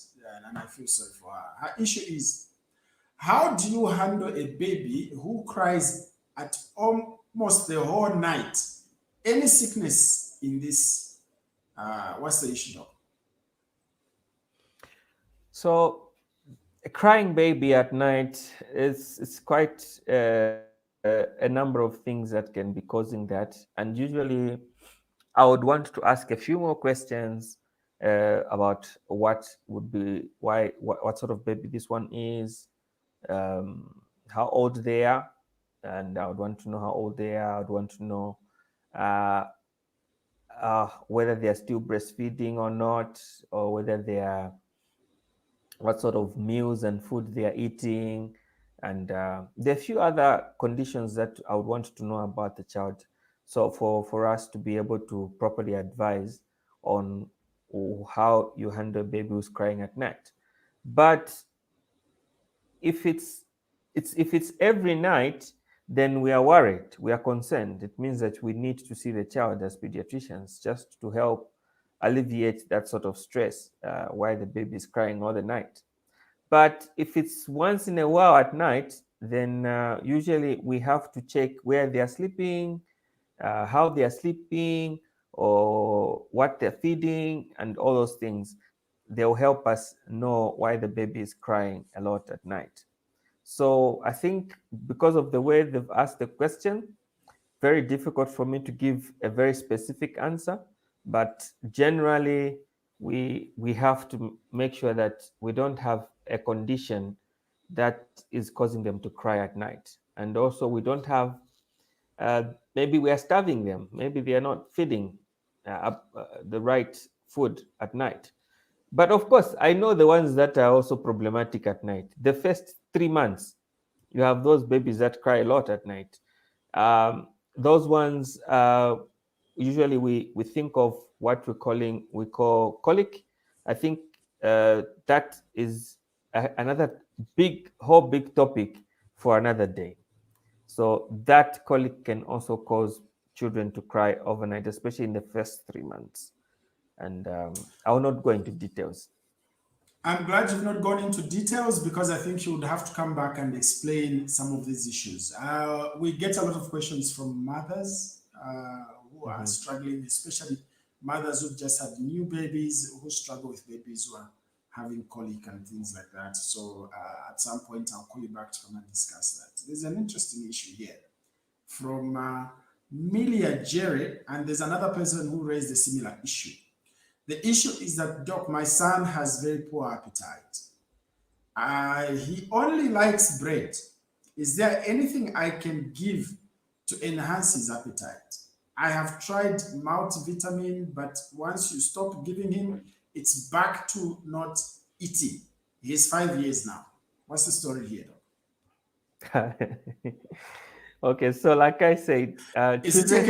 Speaker 3: And I feel sorry for her. Her issue is, how do you handle a baby who cries at almost the whole night? Any sickness in this? What's the issue, Doc?
Speaker 4: So a crying baby at night is quite a number of things that can be causing that. And usually I would want to ask a few more questions about what sort of baby this one is, how old they are, and I would want to know how old they are. I would want to know whether they are still breastfeeding or not, or whether what sort of meals and food they are eating, and there are a few other conditions that I would want to know about the child, so for us to be able to properly advise on how you handle a baby who's crying at night. But if it's every night, then we are worried, we are concerned. It means that we need to see the child as pediatricians, just to help alleviate that sort of stress while the baby is crying all the night. But if it's once in a while at night, then usually we have to check where they are sleeping, how they are sleeping, or what they're feeding, and all those things. They'll help us know why the baby is crying a lot at night. So I think because of the way they've asked the question, very difficult for me to give a very specific answer, but generally we have to make sure that we don't have a condition that is causing them to cry at night. And also we don't have, maybe we are starving them, maybe they are not feeding the right food at night. But of course, I know the ones that are also problematic at night. The first 3 months, you have those babies that cry a lot at night. Those ones, usually we think of what we call colic. I think that is another whole big topic for another day. So that colic can also cause children to cry overnight, especially in the first 3 months. And I will not go into details.
Speaker 3: I'm glad you've not gone into details because I think you would have to come back and explain some of these issues. We get a lot of questions from mothers who are struggling, especially mothers who just had new babies, who struggle with babies who are having colic and things like that. So at some point, I'll call you back to come and discuss that. There's an interesting issue here from Milia Jerry, and there's another person who raised a similar issue. The issue is that, Doc, my son has very poor appetite. He only likes bread. Is there anything I can give to enhance his appetite? I have tried multivitamin, but once you stop giving him, it's back to not eating. He's 5 years now. What's the story here, Doc?
Speaker 4: Okay, so like I said,
Speaker 3: is it a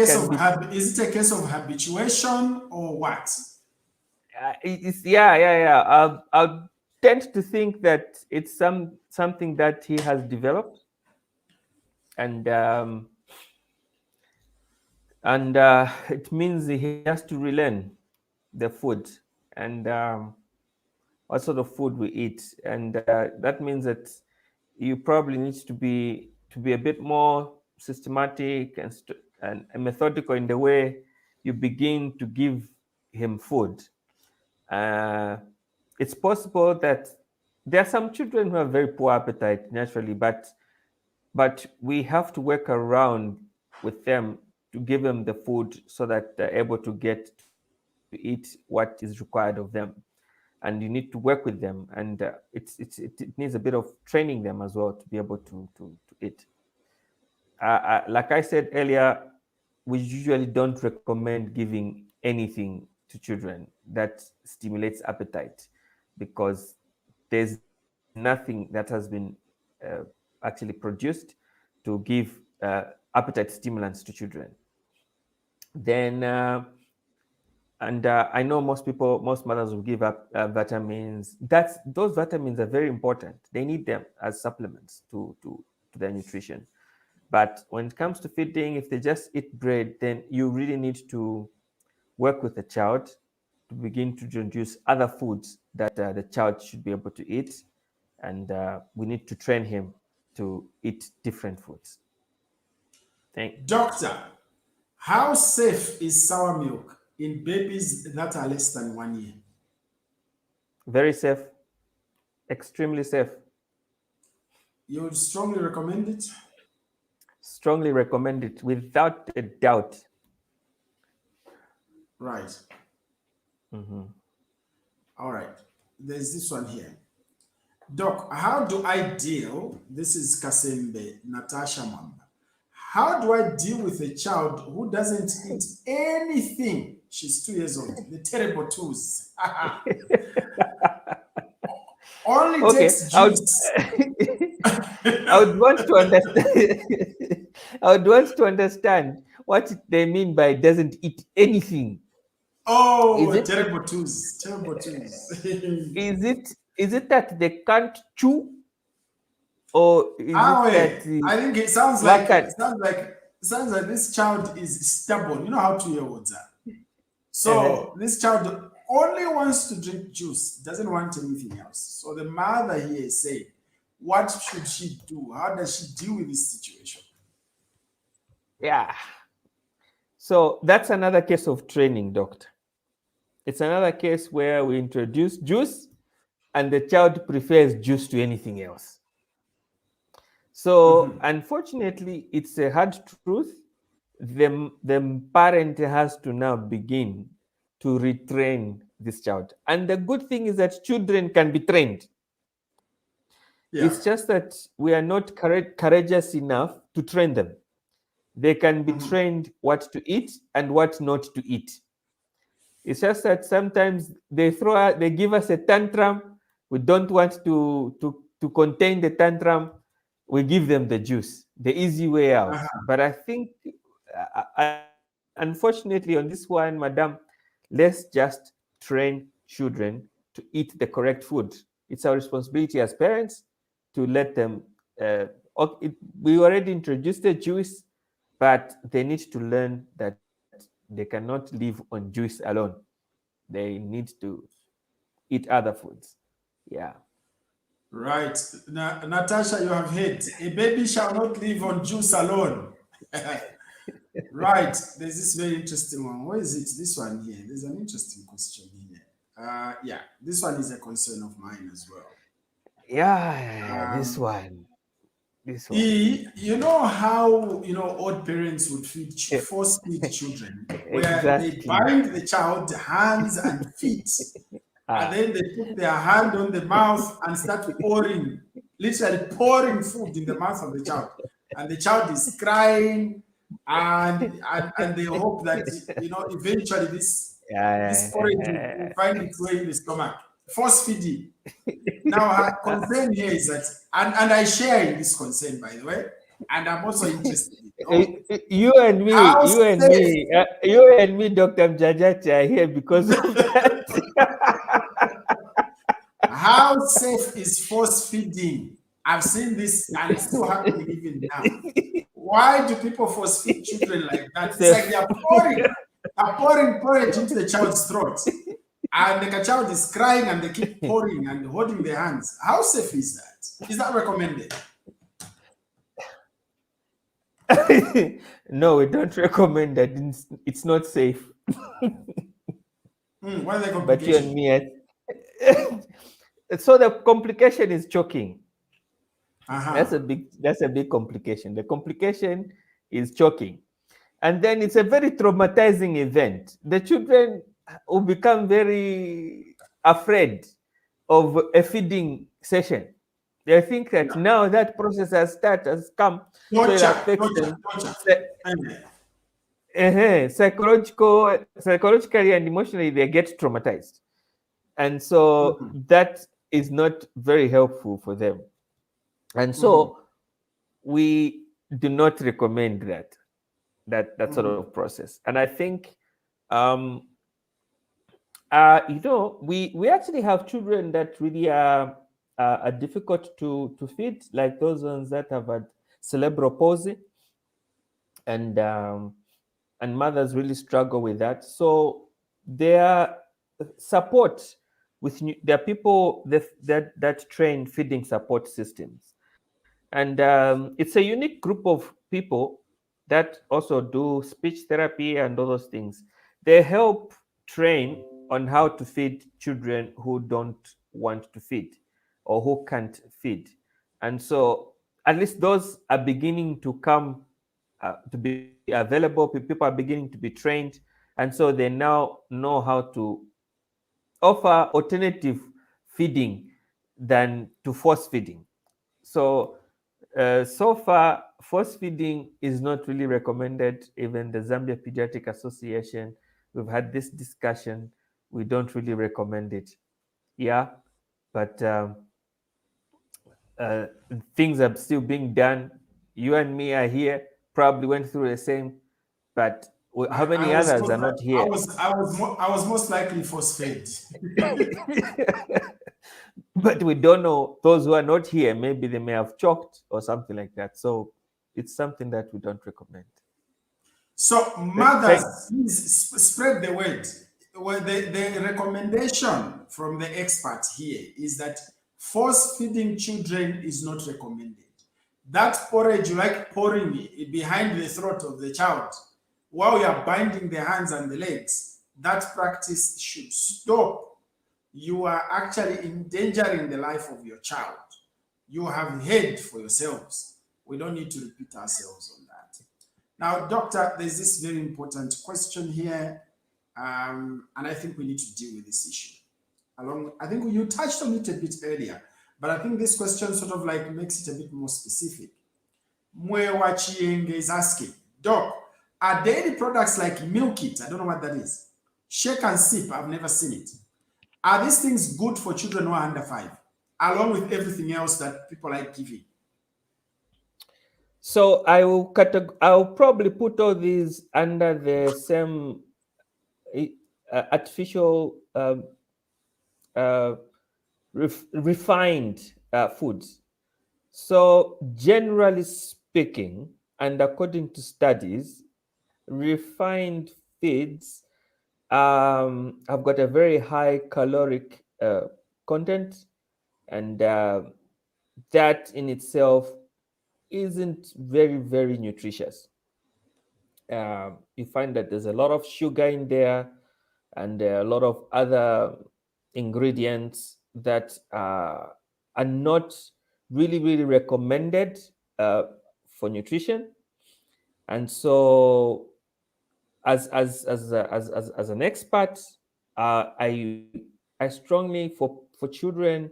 Speaker 3: case of habituation or what?
Speaker 4: I'll tend to think that it's something that he has developed, and it means he has to relearn the food and what sort of food we eat, and that means that you probably need to be a bit more systematic and methodical in the way you begin to give him food. It's possible that there are some children who have very poor appetite naturally, but we have to work around with them to give them the food so that they're able to get to eat what is required of them. And you need to work with them, and it needs a bit of training them as well to be able to eat. Like I said earlier, we usually don't recommend giving anything to children that stimulates appetite, because there's nothing that has been actually produced to give appetite stimulants to children. Then I know most mothers will give up vitamins. Those vitamins are very important. They need them as supplements to their nutrition. But when it comes to feeding, if they just eat bread, then you really need to work with the child to begin to introduce other foods that the child should be able to eat. And we need to train him to eat different foods.
Speaker 3: Doctor, how safe is sour milk in babies that are less than 1 year?
Speaker 4: Very safe. Extremely safe.
Speaker 3: You would strongly recommend it?
Speaker 4: Strongly recommend it, without a doubt.
Speaker 3: Right. All right. There's this one here. Doc, how do I deal? This is Kasembe, Natasha Mamba. How do I deal with a child who doesn't eat anything? She's 2 years old. The terrible twos. Only takes juice.
Speaker 4: I would want to understand. I would want to understand what they mean by doesn't eat anything.
Speaker 3: Oh, terrible twos. Terrible twos.
Speaker 4: Is it that they can't chew? Or is it
Speaker 3: I think it sounds like this child is stubborn. You know how 2-year-olds are. So this child only wants to drink juice, doesn't want anything else. So the mother here is saying, what should she do? How does she deal with this situation?
Speaker 4: Yeah. So that's another case of training, doctor. It's another case where we introduce juice and the child prefers juice to anything else. So unfortunately, it's a hard truth. The parent has to now begin to retrain this child. And the good thing is that children can be trained. Yeah. It's just that we are not courageous enough to train them. They can be trained what to eat and what not to eat. It's just that sometimes they give us a tantrum. We don't want to contain the tantrum. We give them the juice, the easy way out. But I think, unfortunately, on this one, madam, let's just train children to eat the correct food. It's our responsibility as parents to let them. We already introduced the juice, but they need to learn that they cannot live on juice alone. They need to eat other foods. Yeah.
Speaker 3: Right. Natasha, you have heard. A baby shall not live on juice alone. Right. There's this very interesting one. Where is it? This one here. There's an interesting question here. Yeah, this one is a concern of mine as well.
Speaker 4: Yeah, this one.
Speaker 3: You know how old parents would force feed children, where they bind the child hands and feet, and then they put their hand on the mouth and start literally pouring food in the mouth of the child, and the child is crying, and they hope that eventually this porridge will find its way in the stomach. Force feeding. Now, her concern here is that, and I share in this concern, by the way, and I'm also interested.
Speaker 4: You and me, Dr. Mjajati, are here because of that.
Speaker 3: How safe is force feeding? I've seen this, and it's still happening even now. Why do people force feed children like that? It's like they're pouring porridge into the child's throat. And the child is crying and they keep pouring and holding their hands. How safe is that? Is that recommended?
Speaker 4: No, we don't recommend that. It's not safe.
Speaker 3: What are the complications?
Speaker 4: But you and me, so the complication is choking. That's a big complication. The complication is choking. And then it's a very traumatizing event. The children will become very afraid of a feeding session. They think that now that process has come, so it affects them psychologically and emotionally. They get traumatized, and so that is not very helpful for them. And so we do not recommend that sort of process. And I think we actually have children that really are difficult to feed, like those ones that have had cerebral palsy, and mothers really struggle with that. So their support there are people that train feeding support systems, and it's a unique group of people that also do speech therapy and all those things. They help train on how to feed children who don't want to feed or who can't feed. And so at least those are beginning to come to be available. People are beginning to be trained. And so they now know how to offer alternative feeding than to force feeding. So so far, force feeding is not really recommended. Even the Zambia Pediatric Association, we've had this discussion. We don't really recommend it. Yeah, but things are still being done. You and me are here, probably went through the same, but how many others are not here?
Speaker 3: I was most likely force fed.
Speaker 4: But we don't know, those who are not here, maybe they may have choked or something like that. So it's something that we don't recommend.
Speaker 3: So mothers, please spread the word. Well, the recommendation from the experts here is that force feeding children is not recommended. That porridge, you like pouring behind the throat of the child while you are binding the hands and the legs, that practice should stop. You are actually endangering the life of your child. You have heard for yourselves. We don't need to repeat ourselves on that. Now, doctor, there's this very important question here, and I think we need to deal with this issue. I think you touched on it a bit earlier, but I think this question sort of like makes it a bit more specific. Mwewa Chienge is asking, Doc, are dairy products like Milk It, I don't know what that is, Shake and Sip, I've never seen it. Are these things good for children who are under 5, along with everything else that people like giving?
Speaker 4: So I will probably put all these under the same artificial refined foods. So, generally speaking, and according to studies, refined feeds have got a very high caloric content, and that in itself isn't very, very nutritious. You find that there's a lot of sugar in there, and there are a lot of other ingredients that are not really, really recommended uh, for nutrition. And so, as an expert, I strongly for children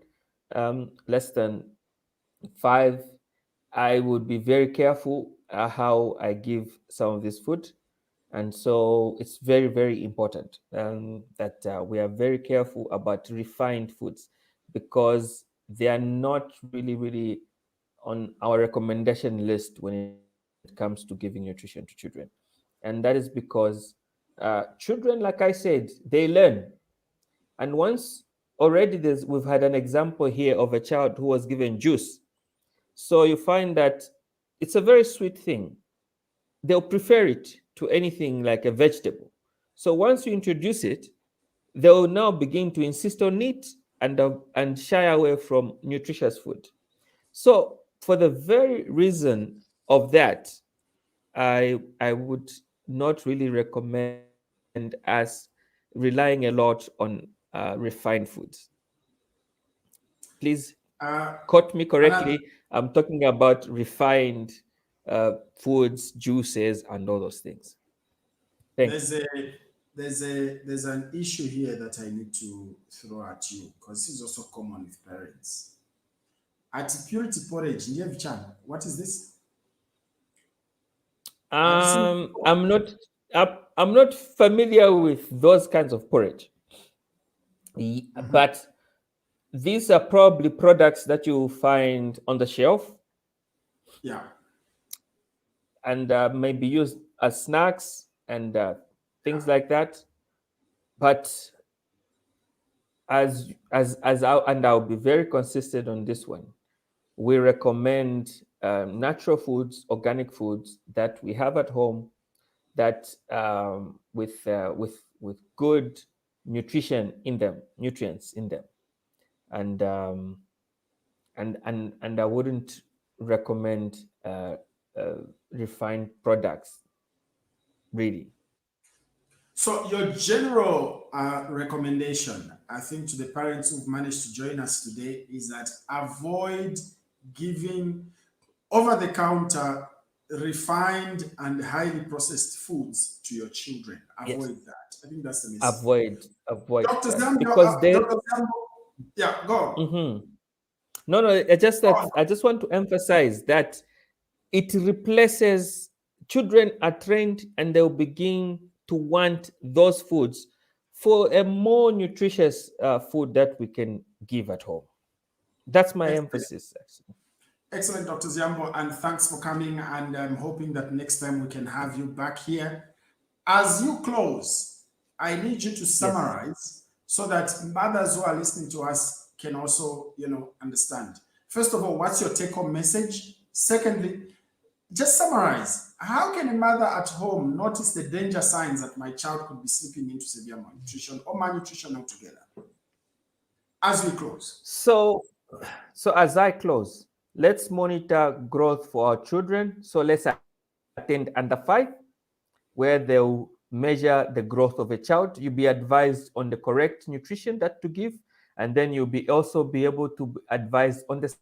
Speaker 4: less than 5, I would be very careful how I give some of this food. And so it's very, very important that we are very careful about refined foods, because they are not really, really on our recommendation list when it comes to giving nutrition to children. And that is because children, like I said, they learn. And once already we've had an example here of a child who was given juice. So you find that it's a very sweet thing. They'll prefer it to anything like a vegetable. So once you introduce it, they'll now begin to insist on it and shy away from nutritious food. So for the very reason of that, I would not really recommend us relying a lot on refined foods. Please
Speaker 3: Uh,
Speaker 4: quote me
Speaker 3: and I,
Speaker 4: correctly. I'm talking about refined foods, juices, and all those things. Thank you.
Speaker 3: there's a there's an issue here that I need to throw at you because this is also common with parents. At purity porridge, near Vichan, what is this? Have you seen it
Speaker 4: Um,
Speaker 3: before?
Speaker 4: I'm not I'm not familiar with those kinds of porridge, but these are probably products that you find on the shelf
Speaker 3: Yeah.
Speaker 4: and maybe used as snacks and things like that. But I'll be very consistent on this one. We recommend natural foods, organic foods that we have at home, that with good nutrition in them, nutrients in them, and and I wouldn't recommend refined products really.
Speaker 3: So your general recommendation, I think, to the parents who've managed to join us today is that avoid giving over-the-counter refined and highly processed foods to your children.
Speaker 4: Yes,
Speaker 3: Avoid that. I think that's the message.
Speaker 4: avoid
Speaker 3: Dr.
Speaker 4: that
Speaker 3: Zambo,
Speaker 4: because they.
Speaker 3: Dr. Zambo, yeah, go on.
Speaker 4: Mhm. No, no,
Speaker 3: Go on.
Speaker 4: I just want to emphasize that it replaces, children are trained and they'll begin to want those foods for a more nutritious food that we can give at home. That's my
Speaker 3: Excellent,
Speaker 4: emphasis, actually.
Speaker 3: excellent, Dr. Ziambo, and thanks for coming. And I'm hoping that next time we can have you back here. As you close, I need you to
Speaker 4: Yes.
Speaker 3: summarize so that mothers who are listening to us can also, understand. First of all, what's your take-home message? Secondly, just summarize. How can a mother at home notice the danger signs that my child could be slipping into severe malnutrition or malnutrition altogether? As we close.
Speaker 4: So as I close, let's monitor growth for our children. So let's attend under 5, where they'll measure the growth of a child. You'll be advised on the correct nutrition that to give, and then you'll be also be able to advise on the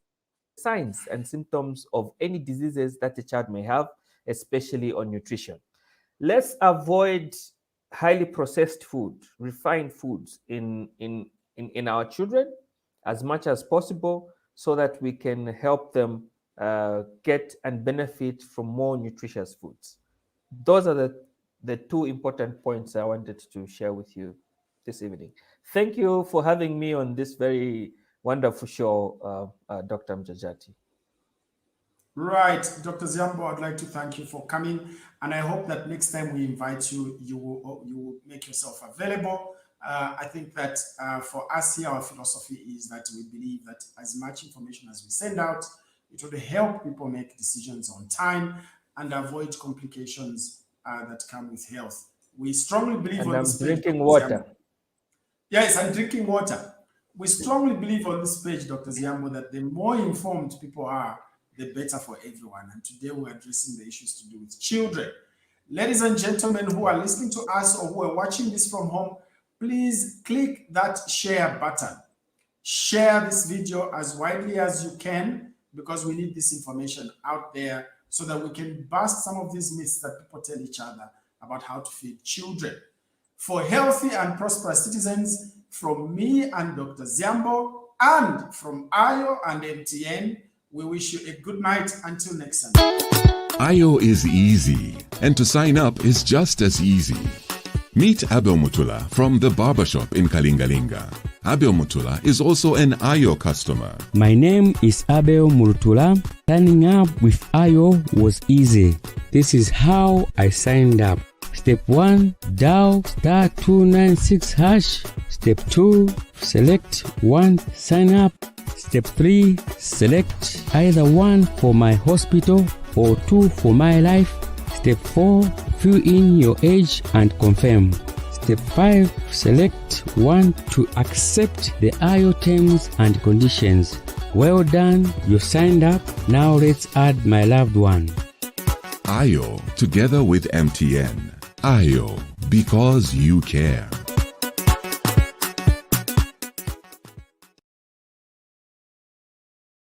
Speaker 4: signs and symptoms of any diseases that the child may have, especially on nutrition. Let's avoid highly processed food, refined foods in our children as much as possible, so that we can help them get and benefit from more nutritious foods. Those are the two important points I wanted to share with you this evening. Thank you for having me on this very wonderful show, Dr. Mjajati.
Speaker 3: Right, Dr. Ziambo, I'd like to thank you for coming, and I hope that next time we invite you, you will make yourself available. I think that for us here, our philosophy is that we believe that as much information as we send out, It would help people make decisions on time and avoid complications that come with health. We strongly believe
Speaker 4: And
Speaker 3: on
Speaker 4: I'm
Speaker 3: this page.
Speaker 4: drinking water.
Speaker 3: Yes, I'm drinking water. We strongly believe on this page, Dr. Ziambo, that the more informed people are, the better for everyone. And today we're addressing the issues to do with children. Ladies and gentlemen who are listening to us or who are watching this from home, please click that share button. Share this video as widely as you can, because we need this information out there so that we can bust some of these myths that people tell each other about how to feed children. For healthy and prosperous citizens, from me and Dr. Ziambo, and from Ayo and MTN, we wish you a good night until next time.
Speaker 1: Ayo is easy, and to sign up is just as easy. Meet Abel Mutula from the barbershop in Kalingalinga. Abel Mutula is also an Ayo customer.
Speaker 2: My name is Abel Murtula. Signing up with Ayo was easy. This is how I signed up. Step 1, dial *296#. Step 2, select one, sign up. Step 3, select either 1 for my hospital or 2 for my life. Step 4, fill in your age and confirm. Step 5, select 1 to accept the Ayo terms and conditions. Well done, you signed up. Now let's add my loved one.
Speaker 1: Ayo together with MTN. Ayo, because you care.